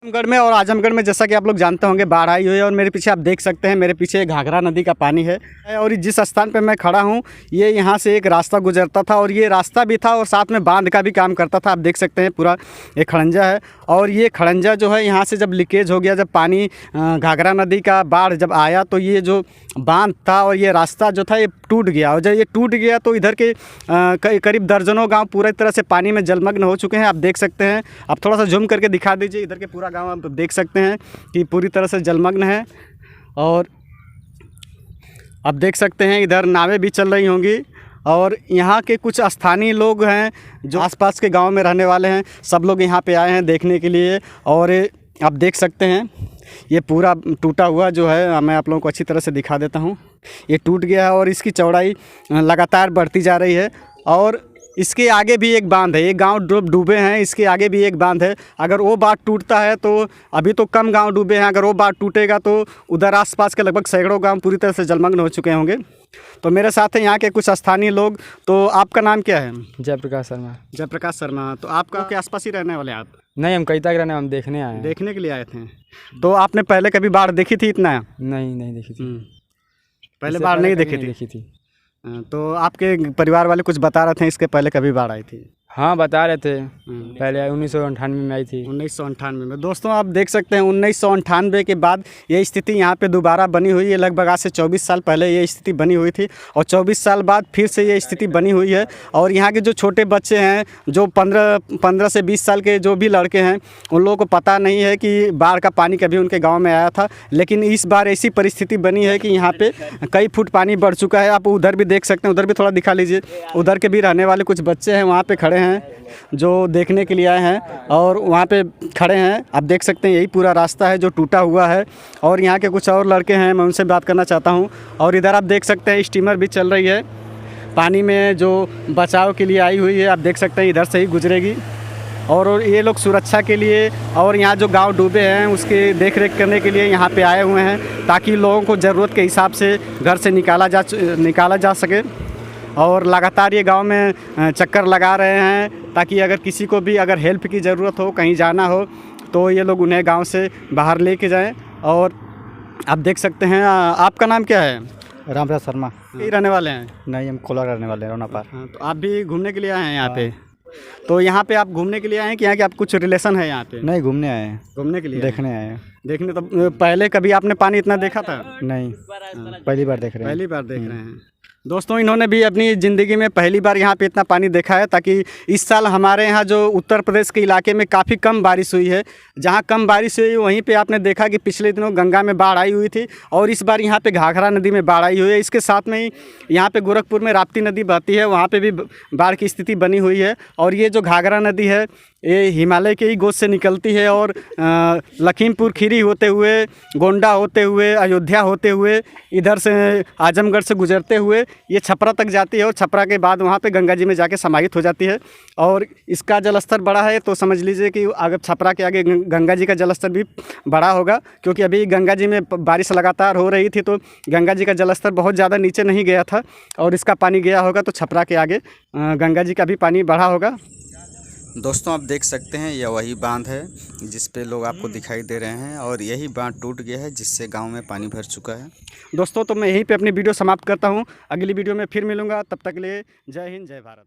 आजमगढ़ में और आजमगढ़ में जैसा कि आप लोग जानते होंगे बाढ़ आई हुई है और मेरे पीछे आप देख सकते हैं, मेरे पीछे घाघरा नदी का पानी है और जिस स्थान पर मैं खड़ा हूँ ये यहाँ से एक रास्ता गुजरता था और ये रास्ता भी था और साथ में बांध का भी काम करता था। आप देख सकते हैं पूरा ये खड़ंजा है और ये खड़ंजा जो है यहाँ से जब लीकेज हो गया, जब पानी घाघरा नदी का बाढ़ जब आया तो ये जो बांध था और ये रास्ता जो था ये टूट गया और जब ये टूट गया तो इधर के करीब दर्जनों गांव पूरी तरह से पानी में जलमग्न हो चुके हैं। आप देख सकते हैं, आप थोड़ा सा जूम करके दिखा दीजिए, इधर के पूरा गांव आप देख सकते हैं कि पूरी तरह से जलमग्न है। और आप देख सकते हैं इधर नावें भी चल रही होंगी और यहाँ के कुछ स्थानीय लोग हैं जो आसपास के गांव में रहने वाले हैं, सब लोग यहाँ पे आए हैं देखने के लिए। और आप देख सकते हैं ये पूरा टूटा हुआ जो है, मैं आप लोगों को अच्छी तरह से दिखा देता हूँ। ये टूट गया है और इसकी चौड़ाई लगातार बढ़ती जा रही है और इसके आगे भी एक बांध है। ये गांव डूबे हैं, इसके आगे भी एक बांध है। अगर वो बांध टूटता है तो अभी तो कम गांव डूबे हैं, अगर वो बांध टूटेगा तो उधर आसपास के लगभग सैकड़ों गांव पूरी तरह से जलमग्न हो चुके होंगे। तो मेरे साथ हैं यहाँ के कुछ स्थानीय लोग। तो आपका नाम क्या है? जयप्रकाश शर्मा। जयप्रकाश शर्मा। तो आपका के आसपास ही रहने वाले आप? नहीं, हम कई तक रहने, हम देखने आए हैं। देखने के लिए आए थे। तो आपने पहले कभी बाढ़ देखी थी इतना? नहीं देखी थी। पहले बाढ़ नहीं देखी थी। तो आपके परिवार वाले कुछ बता रहे थे इसके पहले कभी बाढ़ आई थी? हाँ, बता रहे थे। पहले 1998 में आई थी। 1998 में। दोस्तों आप देख सकते हैं 1998 के बाद ये स्थिति यहाँ पे दोबारा बनी हुई है। लगभग आज से 24 साल पहले ये स्थिति बनी हुई थी और 24 साल बाद फिर से ये स्थिति बनी हुई है। और यहाँ के जो छोटे बच्चे हैं, जो 15 से 20 साल के जो भी लड़के हैं, उन लोगों को पता नहीं है कि बाढ़ का पानी कभी उनके गाँव में आया था। लेकिन इस बार ऐसी परिस्थिति बनी है कि यहाँ पर कई फुट पानी बढ़ चुका है। आप उधर भी देख सकते हैं, उधर भी थोड़ा दिखा लीजिए। उधर के भी रहने वाले कुछ बच्चे हैं वहाँ पर खड़े हैं जो देखने के लिए आए हैं और वहाँ पे खड़े हैं। आप देख सकते हैं यही पूरा रास्ता है जो टूटा हुआ है। और यहाँ के कुछ और लड़के हैं, मैं उनसे बात करना चाहता हूँ। और इधर आप देख सकते हैं स्टीमर भी चल रही है पानी में जो बचाव के लिए आई हुई है। आप देख सकते हैं इधर से ही गुजरेगी और ये लोग सुरक्षा के लिए और यहाँ जो गांव डूबे हैं उसके देख रेख करने के लिए यहाँ पे आए हुए हैं ताकि लोगों को ज़रूरत के हिसाब से घर से निकाला जा सके। और लगातार ये गांव में चक्कर लगा रहे हैं ताकि अगर किसी को भी अगर हेल्प की ज़रूरत हो, कहीं जाना हो तो ये लोग उन्हें गांव से बाहर लेके जाएं। और आप देख सकते हैं, आपका नाम क्या है? रामप्रसाद शर्मा। यही रहने वाले हैं? नहीं, हम कोलार रहने वाले हैं, रोना पार। हाँ, तो आप भी घूमने के लिए आए हैं यहाँ पे? तो यहाँ पे आप घूमने के लिए आए हैं कि यहाँ के आप कुछ रिलेशन है यहाँ पे? नहीं, घूमने आए हैं। घूमने के लिए? देखने आए हैं। देखने। तो पहले कभी आपने पानी इतना देखा था? नहीं, पहली बार देख रहे हैं। पहली बार देख रहे हैं। दोस्तों इन्होंने भी अपनी ज़िंदगी में पहली बार यहाँ पे इतना पानी देखा है। ताकि इस साल हमारे यहाँ जो उत्तर प्रदेश के इलाके में काफ़ी कम बारिश हुई है, जहाँ कम बारिश हुई वहीं पे आपने देखा कि पिछले दिनों गंगा में बाढ़ आई हुई थी और इस बार यहाँ पे घाघरा नदी में बाढ़ आई हुई है। इसके साथ में ही यहाँ पे गोरखपुर में राप्ती नदी बहती है, वहाँ पे भी बाढ़ की स्थिति बनी हुई है। और ये जो घाघरा नदी है ये हिमालय के ही गोद से निकलती है और लखीमपुर खीरी होते हुए, गोंडा होते हुए, अयोध्या होते हुए, इधर से आजमगढ़ से गुजरते हुए ये छपरा तक जाती है और छपरा के बाद वहाँ पे गंगा जी में जाके समाहित हो जाती है। और इसका जलस्तर बड़ा है तो समझ लीजिए कि अगर छपरा के आगे गंगा जी का जलस्तर भी बड़ा होगा, क्योंकि अभी गंगा जी में बारिश लगातार हो रही थी तो गंगा जी का जलस्तर बहुत ज़्यादा नीचे नहीं गया था और इसका पानी गया होगा तो छपरा के आगे गंगा जी का भी पानी बढ़ा होगा। दोस्तों आप देख सकते हैं यह वही बांध है जिस पे लोग आपको दिखाई दे रहे हैं और यही बांध टूट गया है जिससे गांव में पानी भर चुका है। दोस्तों तो मैं यहीं पे अपनी वीडियो समाप्त करता हूं। अगली वीडियो में फिर मिलूंगा, तब तक के लिए जय हिंद, जय भारत।